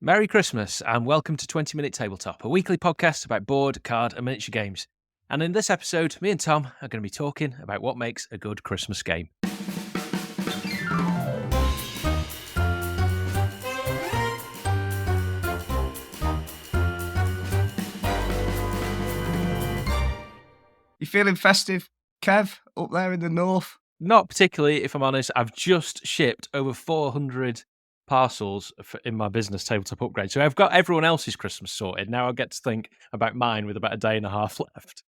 Merry Christmas and welcome to 20 Minute Tabletop, a weekly podcast about board, card and miniature games. And in this episode, me and Tom are going to be talking about what makes a good Christmas game. You feeling festive, Kev, up there in the north? Not particularly, if I'm honest. I've just shipped over 400 parcels in my business Tabletop upgrade. So I've got everyone else's Christmas sorted. Now I get to think about mine with about a day and a half left.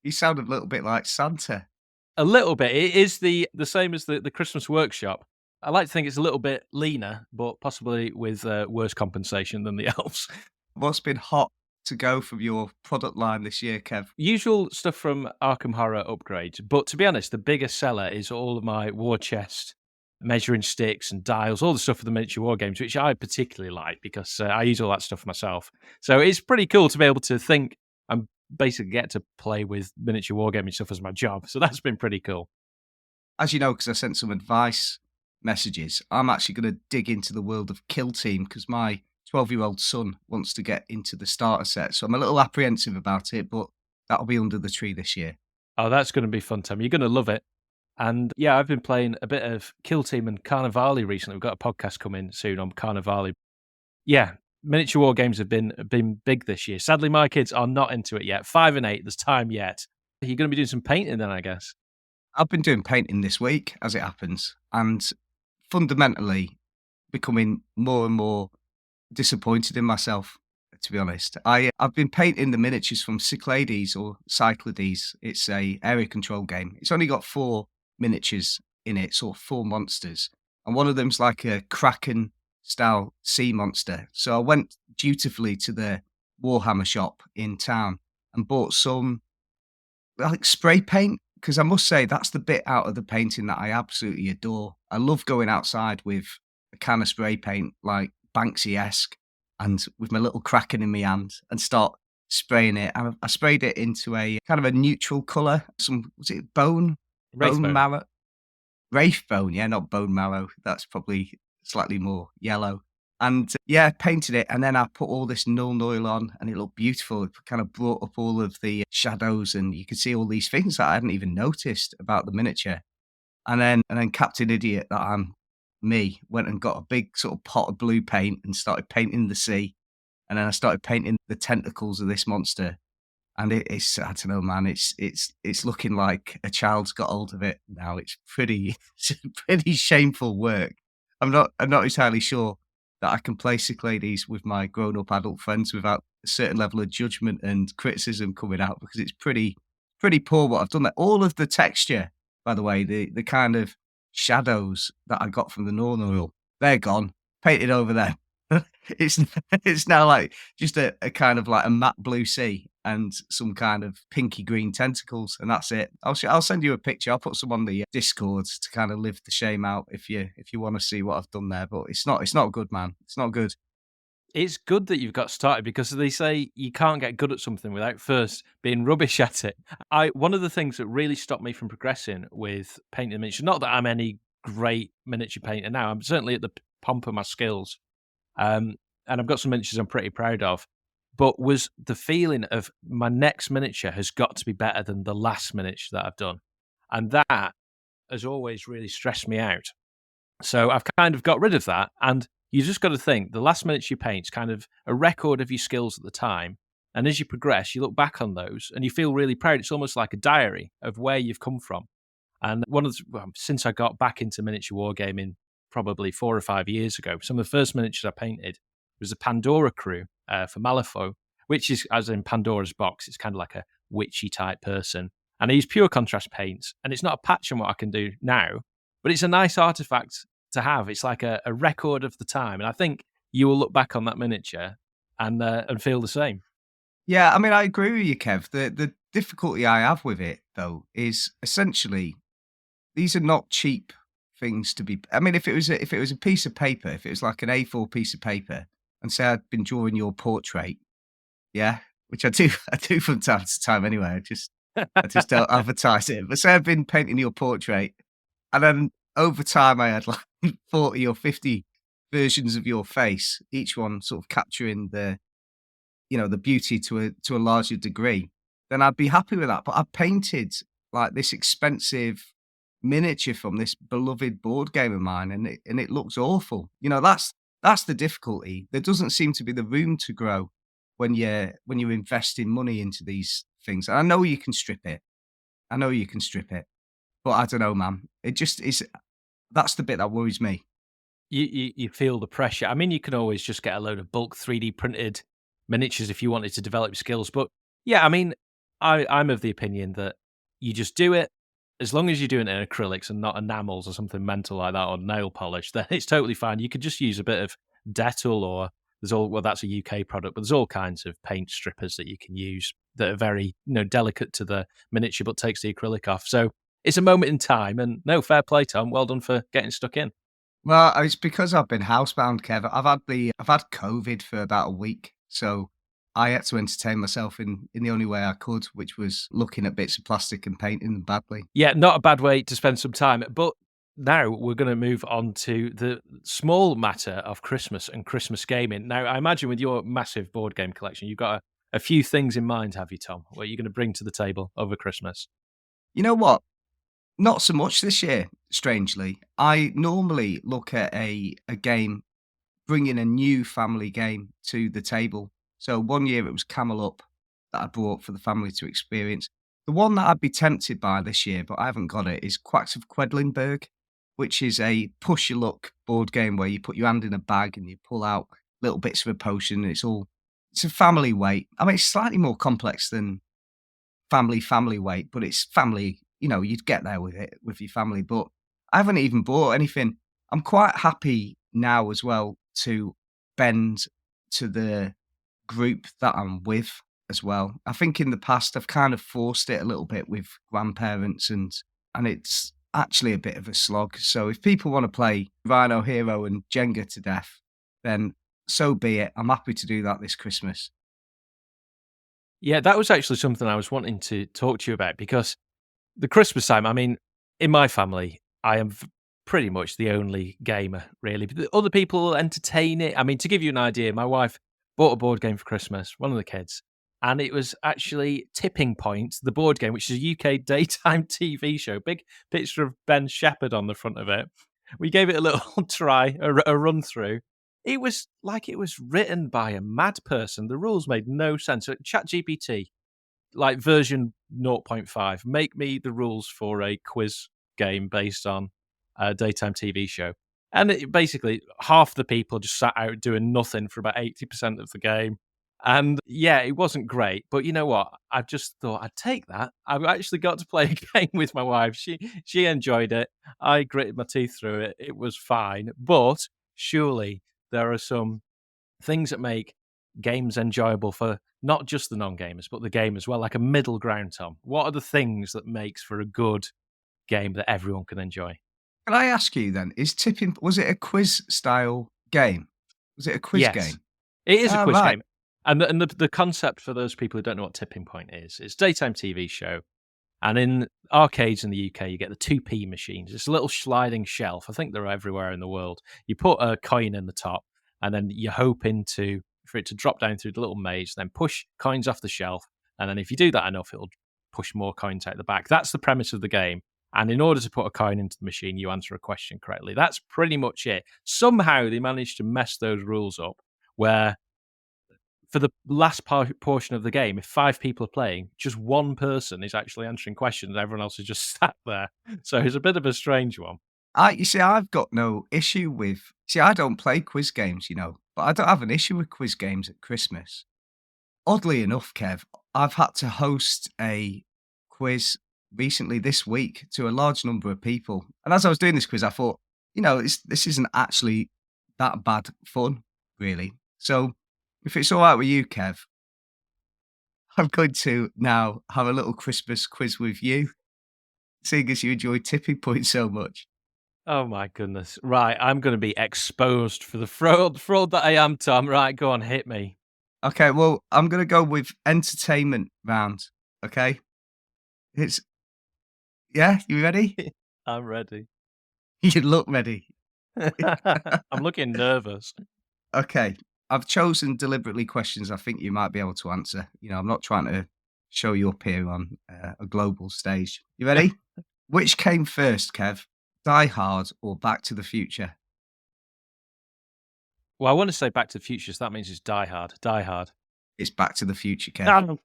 You sound a little bit like Santa. A little bit. It is the same as the Christmas workshop. I like to think it's a little bit leaner, but possibly with worse compensation than the elves. What's been hot to go from your product line this year, Kev? Usual stuff from Arkham Horror upgrades, but to be honest, the biggest seller is all of my war chest, measuring sticks and dials, all the stuff for the miniature war games, which I particularly like because I use all that stuff myself. So it's pretty cool to be able to think and basically get to play with miniature wargaming stuff as my job. So that's been pretty cool. As you know, because I sent some advice messages, I'm actually going to dig into the world of Kill Team because my 12-year-old son wants to get into the starter set. So I'm a little apprehensive about it, but that'll be under the tree this year. Oh, that's going to be fun, Tom. You're going to love it. And yeah, I've been playing a bit of Kill Team and Carnivali recently. We've got a podcast coming soon on Carnivali. Yeah, miniature war games have been big this year. Sadly, my kids are not into it yet. 5 and 8, there's time yet. You're going to be doing some painting then, I guess. I've been doing painting this week, as it happens, and fundamentally becoming more and more disappointed in myself, to be honest. I've been painting the miniatures from Cyclades or Cyclades. It's a area control game. It's only got 4 miniatures in it, sort of 4 monsters. And one of them's like a kraken style sea monster. So I went dutifully to the Warhammer shop in town and bought some like spray paint, because I must say that's the bit out of the painting that I absolutely adore. I love going outside with a can of spray paint, like Banksy-esque, and with my little kraken in my hand and start spraying it. And I sprayed it into a kind of a neutral colour. Was it bone marrow? Wraith bone, yeah, not bone marrow. That's probably slightly more yellow. And yeah, painted it, and then I put all this Null Oil on, and it looked beautiful. It kind of brought up all of the shadows, and you could see all these things that I hadn't even noticed about the miniature. And then Captain Idiot, that I'm me, went and got a big sort of pot of blue paint and started painting the sea. And then I started painting the tentacles of this monster. And it's I don't know, man. It's looking like a child's got hold of it now. It's pretty shameful work. I'm not entirely sure that I can play Cyclades with my grown-up adult friends without a certain level of judgment and criticism coming out, because it's pretty poor what I've done there. All of the texture, by the way, the kind of shadows that I got from the Null Oil, they're gone, painted over there. It's now like just a kind of like a matte blue sea and some kind of pinky green tentacles, and that's it. I'll send you a picture. I'll put some on the Discord to kind of live the shame out if you want to see what I've done there. But it's not good, man. It's not good. It's good that you've got started, because they say you can't get good at something without first being rubbish at it. One of the things that really stopped me from progressing with painting miniatures, not that I'm any great miniature painter now, I'm certainly at the pomp of my skills. And I've got some miniatures I'm pretty proud of, but was the feeling of my next miniature has got to be better than the last miniature that I've done. And that has always really stressed me out. So I've kind of got rid of that. And you just got to think the last miniature you paint is kind of a record of your skills at the time. And as you progress, you look back on those and you feel really proud. It's almost like a diary of where you've come from. And since I got back into miniature wargaming, probably 4 or 5 years ago, some of the first miniatures I painted was a Pandora crew for Malifaux, which is, as in Pandora's box, it's kind of like a witchy type person. And I use pure contrast paints, and it's not a patch on what I can do now, but it's a nice artifact to have. It's like a record of the time. And I think you will look back on that miniature and feel the same. Yeah, I mean, I agree with you, Kev. The difficulty I have with it, though, is essentially these are not cheap things to be. I mean, if it was a piece of paper, if it was like an A4 piece of paper, and say I'd been drawing your portrait, yeah, which I do from time to time anyway. I just don't advertise it. But say I'd been painting your portrait, and then over time I had like 40 or 50 versions of your face, each one sort of capturing the beauty to a larger degree, then I'd be happy with that. But I painted like this expensive miniature from this beloved board game of mine, and it looks awful. That's the difficulty. There doesn't seem to be the room to grow when you're investing money into these things. And I know you can strip it. I know you can strip it, but I don't know, man. It just is. That's the bit that worries me. You feel the pressure. I mean, you can always just get a load of bulk 3D printed miniatures if you wanted to develop skills. But yeah, I mean, I'm of the opinion that you just do it as long as you're doing it in acrylics and not enamels or something mental like that or nail polish. Then it's totally fine. You could just use a bit of Dettol or that's a UK product, but there's all kinds of paint strippers that you can use that are very delicate to the miniature but takes the acrylic off. So it's a moment in time, and no, fair play, Tom. Well done for getting stuck in. Well, it's because I've been housebound, Kev. I've had COVID for about a week, so I had to entertain myself in the only way I could, which was looking at bits of plastic and painting them badly. Yeah, not a bad way to spend some time. But now we're going to move on to the small matter of Christmas and Christmas gaming. Now, I imagine with your massive board game collection, you've got a few things in mind, have you, Tom? What are you going to bring to the table over Christmas? You know what? Not so much this year, strangely. I normally look at a game, bringing a new family game to the table. So one year it was Camel Up that I brought for the family to experience. The one that I'd be tempted by this year, but I haven't got it, is Quacks of Quedlinburg, which is a push your luck board game where you put your hand in a bag and you pull out little bits of a potion. And it's a family weight. I mean, it's slightly more complex than family weight, but it's family. You'd get there with it with your family. But I haven't even bought anything. I'm quite happy now as well to bend to the group that I'm with as well. I think in the past I've kind of forced it a little bit with grandparents and it's actually a bit of a slog. So if people want to play Rhino Hero and Jenga to death, then so be it. I'm happy to do that this Christmas. Yeah, that was actually something I was wanting to talk to you about because the Christmas time, I mean, in my family, I am pretty much the only gamer, really. But the other people entertain it. I mean, to give you an idea, my wife bought a board game for Christmas, one of the kids, and it was actually Tipping Point, the board game, which is a UK daytime TV show. Big picture of Ben Shepherd on the front of it. We gave it a little try, a run through. It was like it was written by a mad person. The rules made no sense. ChatGPT, like version 0.5, make me the rules for a quiz game based on a daytime TV show. And basically, half the people just sat out doing nothing for about 80% of the game. And yeah, it wasn't great. But you know what? I just thought I'd take that. I've actually got to play a game with my wife. She enjoyed it. I gritted my teeth through it. It was fine. But surely there are some things that make games enjoyable for not just the non-gamers, but the game as well, like a middle ground, Tom. What are the things that makes for a good game that everyone can enjoy? Can I ask you then, was it a quiz style game? Was it a quiz Yes, game? it is a Oh, quiz right. game. And the concept for those people who don't know what Tipping Point is, it's a daytime TV show. And in arcades in the UK, you get the 2p machines. It's a little sliding shelf. I think they're everywhere in the world. You put a coin in the top, and then you hope for it to drop down through the little maze, then push coins off the shelf. And then if you do that enough, it'll push more coins out the back. That's the premise of the game. And in order to put a coin into the machine, you answer a question correctly. That's pretty much it. Somehow they managed to mess those rules up where for the last portion of the game, if 5 people are playing, just one person is actually answering questions. Everyone else is just sat there. So it's a bit of a strange one. You see, I've got no issue with. See, I don't play quiz games, but I don't have an issue with quiz games at Christmas. Oddly enough, Kev, I've had to host a quiz recently this week to a large number of people. And as I was doing this quiz, I thought, this isn't actually that bad fun, really. So if it's all right with you, Kev, I'm going to now have a little Christmas quiz with you, seeing as you enjoy Tipping Point so much. Oh my goodness. Right, I'm going to be exposed for the fraud that I am, Tom. Right, go on, hit me. Okay, well, I'm going to go with entertainment round. Okay, yeah, you ready? I'm ready. You look ready. I'm looking nervous. Okay, I've chosen deliberately questions I think you might be able to answer. I'm not trying to show you up here on a global stage. You ready? Which came first, Kev? Die Hard or Back to the Future? Well, I want to say Back to the Future, so that means it's Die Hard. Die Hard. It's Back to the Future, Kev.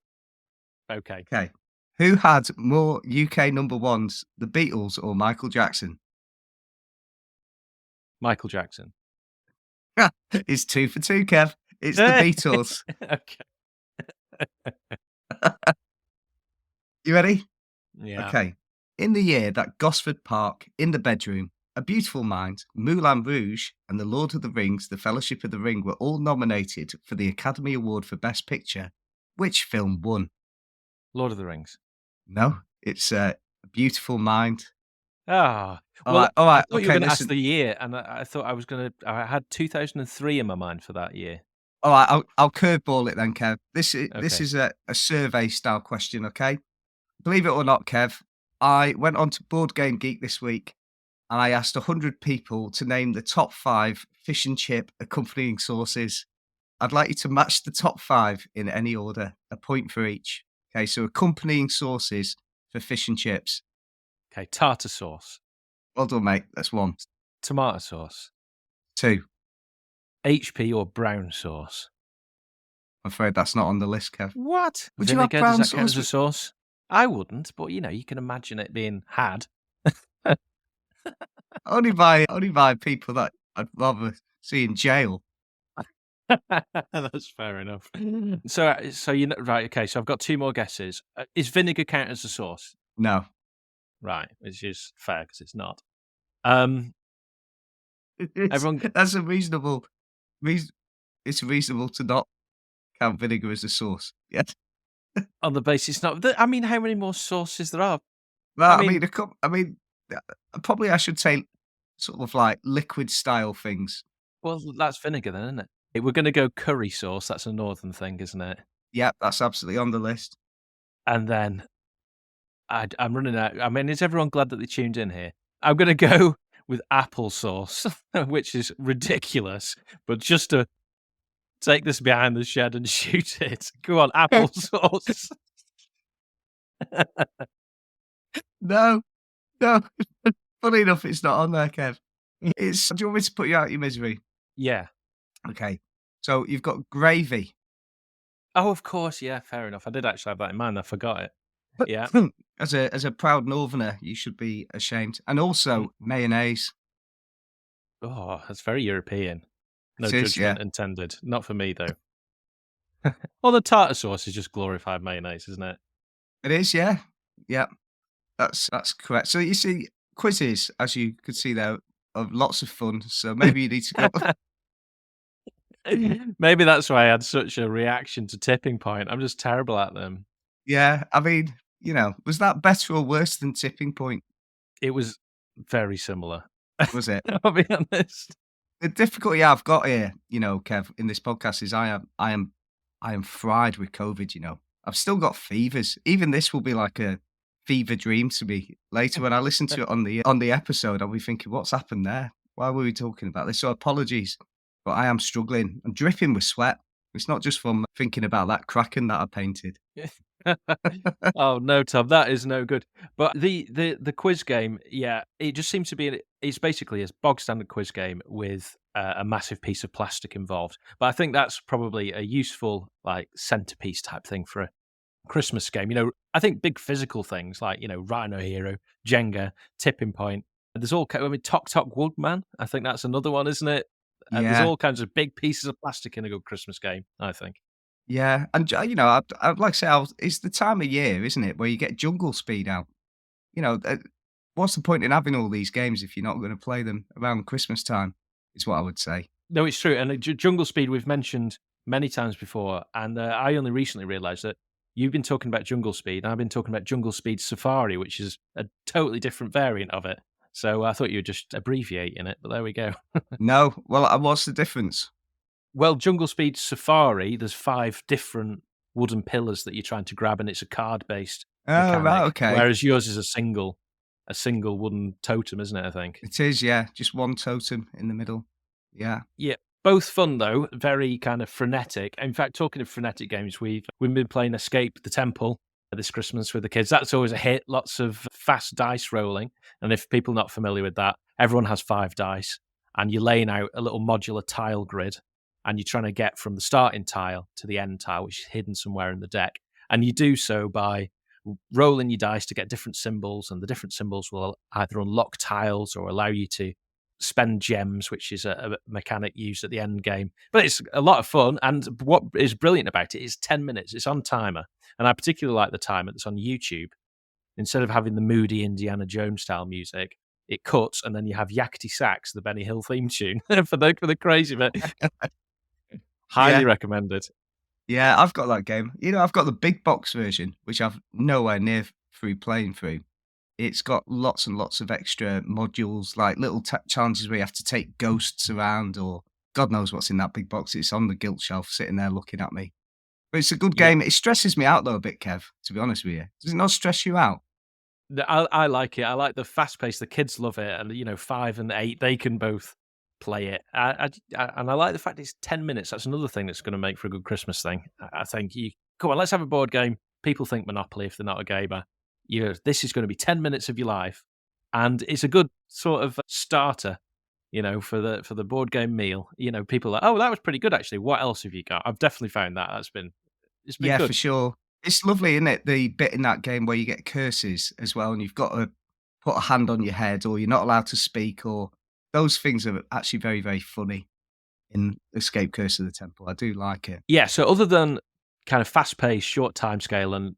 Ah, okay. Okay. Who had more UK number ones, the Beatles or Michael Jackson? Michael Jackson. It's 2 for 2, Kev. It's the Beatles. Okay. You ready? Yeah. Okay. In the year that Gosford Park, In the Bedroom, A Beautiful Mind, Moulin Rouge, and The Lord of the Rings, The Fellowship of the Ring were all nominated for the Academy Award for Best Picture, which film won? Lord of the Rings. No, it's A Beautiful Mind. Ah, All well, right, all I right. thought you were Okay, gonna ask listen. the year, and I thought I had 2003 in my mind for that year. All right, I'll curveball it then, Kev. This Okay. is a survey style question, okay? Believe it or not, Kev, I went on to Board Game Geek this week and I asked 100 people to name the top 5 fish and chip accompanying sauces. I'd like you to match the top 5 in any order, a point for each. Okay, so accompanying sauces for fish and chips. Okay, tartar sauce, Well done, mate. That's 1. tomato sauce, 2. HP or brown sauce. I'm afraid that's not on the list, Kev. What? Would you have Vinegar, does brown that count sauce as a with sauce? I wouldn't, but, you can imagine it being had. only by people that I'd rather see in jail? That's fair enough. So right, okay, so I've got 2 more guesses. Is vinegar count as a sauce? No. Right, which is fair because it's not. Um, everyone That's a reasonable reason. It's reasonable to not count vinegar as a sauce. Yes. on the basis not I mean, how many more sauces there are? I Well, mean, probably I should say sort of like liquid style things. well, that's vinegar then, isn't it? We're gonna go curry sauce, that's a northern thing, isn't it? Yep, that's absolutely on the list. And then I'm running out. I mean, is everyone glad that they tuned in here? I'm gonna go with applesauce, which is ridiculous, but just to take this behind the shed and shoot it. Go on, applesauce. No, no. Funny enough, it's not on there, Kev. It's. Do you want me to put you out of your misery? Yeah. Okay. So you've got gravy. Oh, of course, yeah, fair enough. I did actually have that in mind, I forgot it. Yeah. As a proud northerner, you should be ashamed. And Mm. also mayonnaise. Oh, that's very European. No It is, yeah. judgment intended. Not for me, though. Well, the tartar sauce is just glorified mayonnaise, isn't it? It is, yeah. Yeah. That's correct. So you see, quizzes, as you could see there, are lots of fun. So maybe you need to go. Maybe that's why I had such a reaction to Tipping Point. I'm just terrible at them. Yeah, I mean, was that better or worse than Tipping Point? It was very similar. Was it? I'll be honest. The difficulty I've got here, Kev, in this podcast is I am fried with COVID. I've still got fevers. Even this will be like a fever dream to me later when I listen to it on the episode. I'll be thinking, what's happened there? Why were we talking about this? So apologies, but I am struggling. I'm dripping with sweat. It's not just from thinking about that kraken that I painted. Oh no, Tom, that is no good. But the quiz game, yeah, it just seems to be it's basically a bog standard quiz game with a massive piece of plastic involved. But I think that's probably a useful like centerpiece type thing for a Christmas game. I think big physical things like Rhino Hero, Jenga, Tipping Point. There's all I mean, Tok Woodman. I think that's another one, isn't it? There's Yeah, all kinds of big pieces of plastic in a good Christmas game. I think. yeah, and I'd like to say, it's the time of year, isn't it, where you get jungle speed out. What's the point in having all these games if you're not going to play them around Christmas time? Is what I would say. No, it's true. And Jungle Speed we've mentioned many times before, and I only recently realised that you've been talking about Jungle Speed, and I've been talking about Jungle Speed Safari, which is a totally different variant of it. So I thought you were just abbreviating it, but there we go. No, well, what's the difference? Well, Jungle Speed Safari, there's 5 different wooden pillars that you're trying to grab, and it's a card-based Oh, right, mechanic, okay. whereas yours is a single. a single wooden totem, isn't it, I think? It is, yeah, just one totem in the middle. Yeah. Yeah, both fun though, very kind of frenetic. In fact, talking of frenetic games, we've been playing Escape the Temple this Christmas with the kids. That's always a hit. Lots of fast dice rolling, and if people are not familiar with that, everyone has 5 dice, and you're laying out a little modular tile grid, and you're trying to get from the starting tile to the end tile, which is hidden somewhere in the deck, and you do so by rolling your dice to get different symbols, and the different symbols will either unlock tiles or allow you to spend gems, which is a mechanic used at the end game. But it's a lot of fun, and what is brilliant about it is 10 minutes. It's on timer, and I particularly like the timer that's on YouTube. Instead of having the moody Indiana Jones style music, it cuts, and then you have Yakety Sax, the Benny Hill theme tune for the crazy bit. Highly Yeah. recommended. Yeah, I've got that game. I've got the big box version, which I've nowhere near through playing through. It's got lots and lots of extra modules, like little challenges where you have to take ghosts around, or God knows what's in that big box. It's on the guilt shelf, sitting there looking at me. But it's a good Yeah. game. It stresses me out though a bit, Kev. To be honest with you, does it not stress you out? I like it. I like the fast pace. The kids love it, and 5 and 8 they can both play it. And I like the fact it's 10 minutes. That's another thing that's going to make for a good Christmas thing. I think you come on, let's have a board game. People think Monopoly if they're not a gamer. This is going to be 10 minutes of your life, and it's a good sort of starter. For the board game meal. People are like, oh, that was pretty good actually. What else have you got? I've definitely found that it's been Yeah, good. for sure. It's lovely, isn't it? The bit in that game where you get curses as well, and you've got to put a hand on your head, or you're not allowed to speak, or those things are actually very, very funny in Escape Curse of the Temple. I do like it. Yeah. So other than kind of fast paced, short time scale, and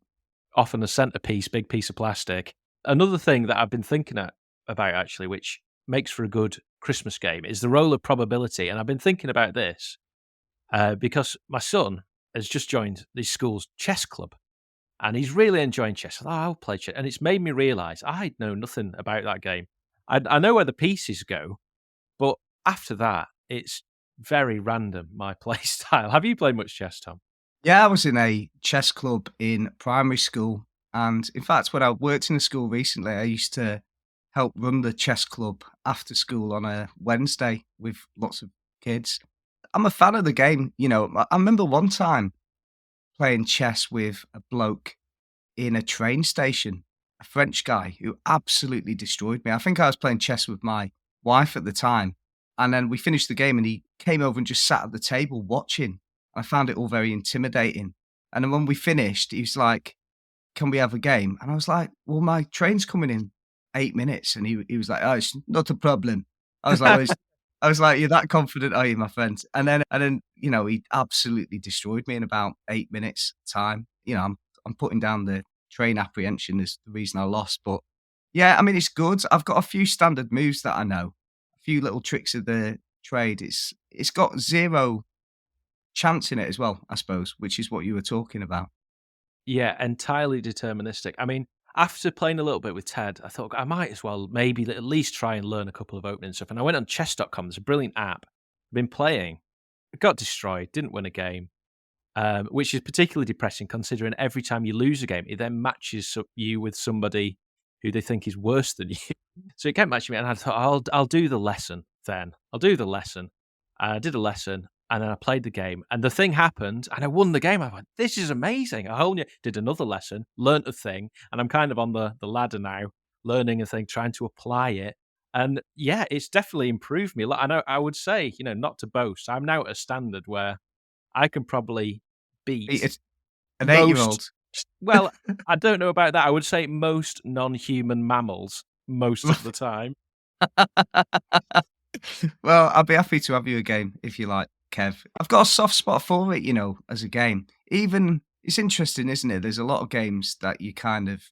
often a centerpiece, big piece of plastic. Another thing that I've been thinking about actually, which makes for a good Christmas game, is the role of probability. And I've been thinking about this because my son has just joined the school's chess club, and he's really enjoying chess. I thought, I'll play chess, and it's made me realise I know nothing about that game. I know where the pieces go, but after that, it's very random. My play style. Have you played much chess, Tom? Yeah, I was in a chess club in primary school. And in fact, when I worked in a school recently, I used to help run the chess club after school on a Wednesday with lots of kids. I'm a fan of the game. I remember one time playing chess with a bloke in a train station, a French guy who absolutely destroyed me. I think I was playing chess with my wife at the time. And then we finished the game and he came over and just sat at the table watching. I found it all very intimidating. And then when we finished, he was like, "Can we have a game?" And I was like, "Well, my train's coming in 8 minutes." And he was like, "Oh, it's not a problem." I was like, I was like, "You're that confident, are you, my friend?" And then, he absolutely destroyed me in about 8 minutes time. I'm putting down the train apprehension as the reason I lost. But yeah, I mean, it's good. I've got a few standard moves that I know, a few little tricks of the trade. It's got zero chance in it as well, I suppose, which is what you were talking about. Yeah, entirely deterministic. I mean, after playing a little bit with Ted, I thought I might as well maybe at least try and learn a couple of opening stuff. And I went on chess.com. There's a brilliant app. Been playing, got destroyed, didn't win a game, which is particularly depressing considering every time you lose a game, it then matches you with somebody who they think is worse than you. So it kept matching me, and I thought, I'll do the lesson then. I'll do the lesson. I did a lesson, and then I played the game, and the thing happened, and I won the game. I went, this is amazing. A whole new, did another lesson, learnt a thing, and I'm kind of on the ladder now, learning a thing, trying to apply it. And yeah, it's definitely improved me a lot. I know I would say, not to boast, I'm now at a standard where I can probably beat It's an most, 8-year-old. well, I don't know about that. I would say most non-human mammals most of the time. Well, I'll be happy to have you a game if you like, Kev. I've got a soft spot for it, as a game. Even it's interesting, isn't it? There's a lot of games that you kind of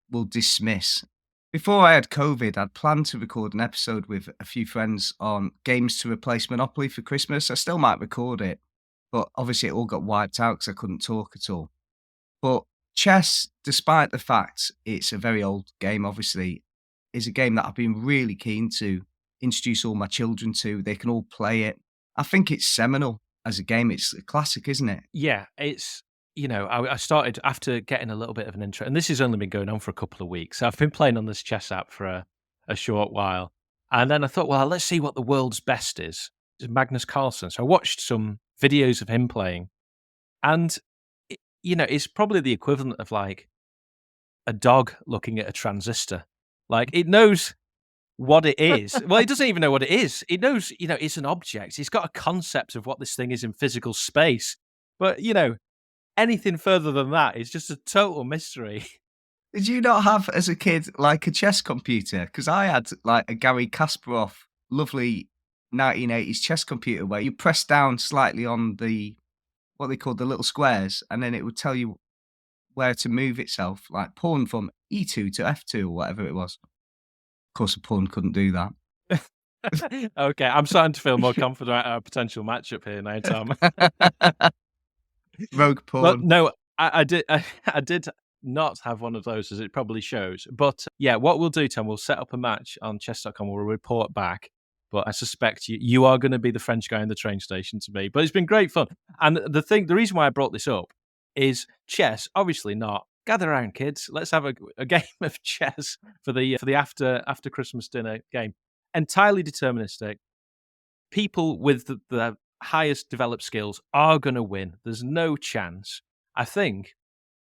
will dismiss. Before I had COVID, I'd planned to record an episode with a few friends on games to replace Monopoly for Christmas. I still might record it, but obviously it all got wiped out because I couldn't talk at all. But chess, despite the fact it's a very old game, obviously, is a game that I've been really keen to introduce all my children to. They can all play it. I think it's seminal as a game. It's a classic, isn't it? Yeah, it's I started after getting a little bit of an intro, and this has only been going on for a couple of weeks. So I've been playing on this chess app for a short while. And then I thought, well, let's see what the world's best is. It's Magnus Carlsen. So I watched some videos of him playing. And, it's probably the equivalent of like a dog looking at a transistor. Like it knows what it is. Well, it doesn't even know what it is. It knows, it's an object. It's got a concept of what this thing is in physical space. But, anything further than that is just a total mystery. Did you not have, as a kid, like a chess computer? Because I had like a Gary Kasparov, lovely 1980s chess computer where you press down slightly on the what they called the little squares, and then it would tell you where to move itself, like pawn from E2 to F2 or whatever it was. Of course, a pawn couldn't do that. Okay, I'm starting to feel more confident about our potential matchup here now, Tom. Rogue But pawn. no, I did I did not have one of those, as it probably shows. But yeah, what we'll do, Tom, we'll set up a match on chess.com. We'll report back. But I suspect you are going to be the French guy in the train station to me. But it's been great fun. And the reason why I brought this up is chess. Obviously not. Gather around, kids. Let's have a game of chess for the after Christmas dinner game. Entirely deterministic. People with the highest developed skills are going to win. There's no chance. I think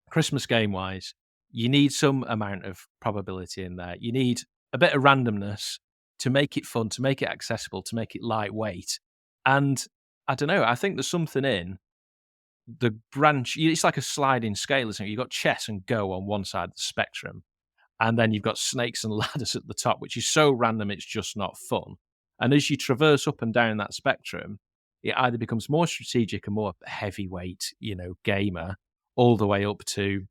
Christmas game wise, you need some amount of probability in there. You need a bit of randomness to make it fun, to make it accessible, to make it lightweight. And I don't know, I think there's something in the branch. It's like a sliding scale, isn't it? You've got chess and go on one side of the spectrum, and then you've got snakes and ladders at the top, which is so random it's just not fun. And as you traverse up and down that spectrum, it either becomes more strategic and more heavyweight, gamer, all the way up to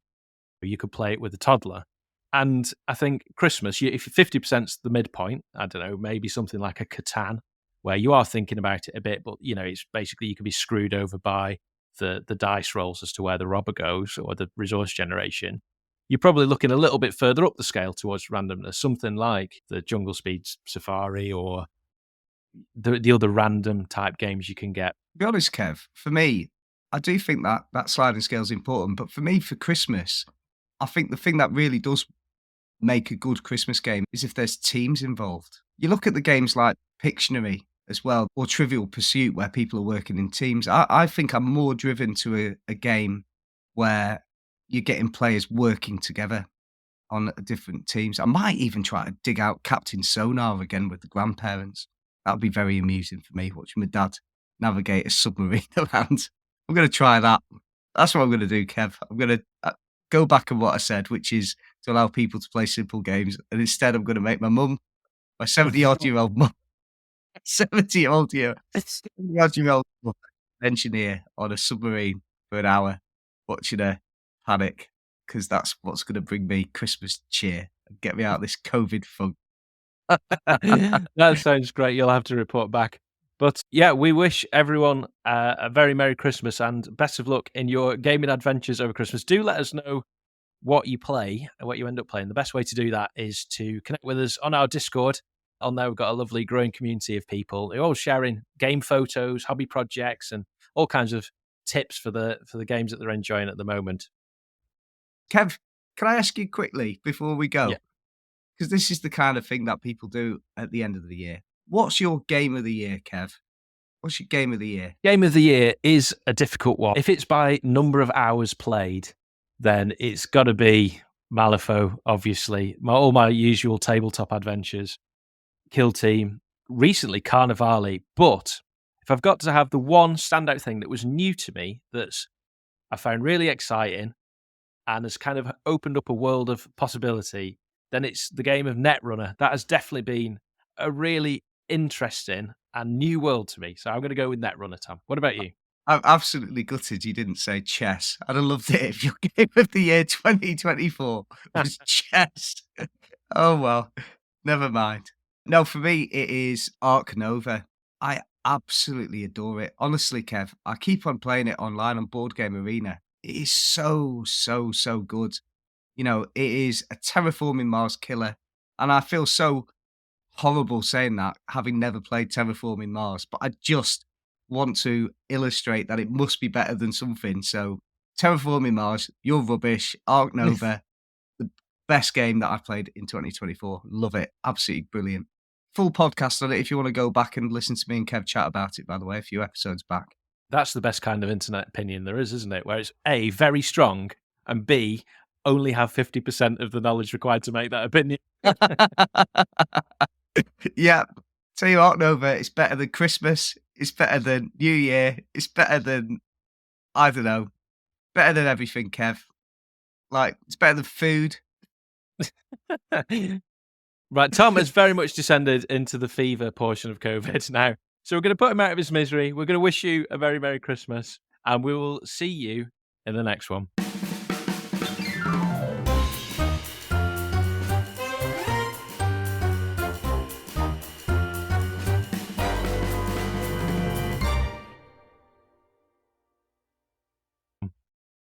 you could play it with a toddler. And I think Christmas, if 50%'s the midpoint, I don't know, maybe something like a Catan, where you are thinking about it a bit, but it's basically you can be screwed over by the dice rolls as to where the robber goes or the resource generation. You're probably looking a little bit further up the scale towards randomness, something like the Jungle Speed Safari or the other random type games you can get. To be honest, Kev, for me, I do think that sliding scale is important. But for me, for Christmas, I think the thing that really does make a good Christmas game is if there's teams involved. You look at the games like Pictionary as well, or Trivial Pursuit, where people are working in teams. I think I'm more driven to a game where you're getting players working together on different teams. I might even try to dig out Captain Sonar again with the grandparents. That would be very amusing for me, watching my dad navigate a submarine around. I'm going to try that. That's what I'm going to do, Kev. I'm going to go back on what I said, which is to allow people to play simple games. And instead, I'm going to make my mum, my 70-odd-year-old mum, 70-odd-year-old engineer on a submarine for an hour, watching her panic, because that's what's going to bring me Christmas cheer and get me out of this COVID funk. That sounds great. You'll have to report back. But yeah, we wish everyone a very Merry Christmas and best of luck in your gaming adventures over Christmas. Do let us know what you play and what you end up playing. The best way to do that is to connect with us on our Discord. On there, we've got a lovely growing community of people who are all sharing game photos, hobby projects, and all kinds of tips for the games that they're enjoying at the moment. Kev, can I ask you quickly before we go? Yeah. Because this is the kind of thing that people do at the end of the year. What's your game of the year, Kev? What's your game of the year? Game of the year is a difficult one. If it's by number of hours played, then it's got to be Malifaux, obviously. All my usual tabletop adventures, Kill Team, recently Carnivale. But if I've got to have the one standout thing that was new to me that's I found really exciting and has kind of opened up a world of possibility, then it's the game of Netrunner. That has definitely been a really interesting and new world to me. So I'm going to go with Netrunner, Tom. What about you? I'm absolutely gutted you didn't say chess. I'd have loved it if your game of the year 2024 was chess. Oh, well, never mind. No, for me, it is Ark Nova. I absolutely adore it. Honestly, Kev, I keep on playing it online on Board Game Arena. It is so good. It is a terraforming Mars killer. And I feel so horrible saying that, having never played Terraforming Mars, but I just want to illustrate that it must be better than something. So Terraforming Mars, you're rubbish. Ark Nova, the best game that I've played in 2024. Love it. Absolutely brilliant. Full podcast on it if you want to go back and listen to me and Kev chat about it, by the way, a few episodes back. That's the best kind of internet opinion there is, isn't it? Where it's A, very strong, and B, only have 50% of the knowledge required to make that opinion. Yeah. Tell you what, Nova, it's better than Christmas. It's better than New Year. It's better than, I don't know, better than everything, Kev. Like, it's better than food. Right, Tom has very much descended into the fever portion of COVID now. So we're going to put him out of his misery. We're going to wish you a very Merry Christmas, and we will see you in the next one.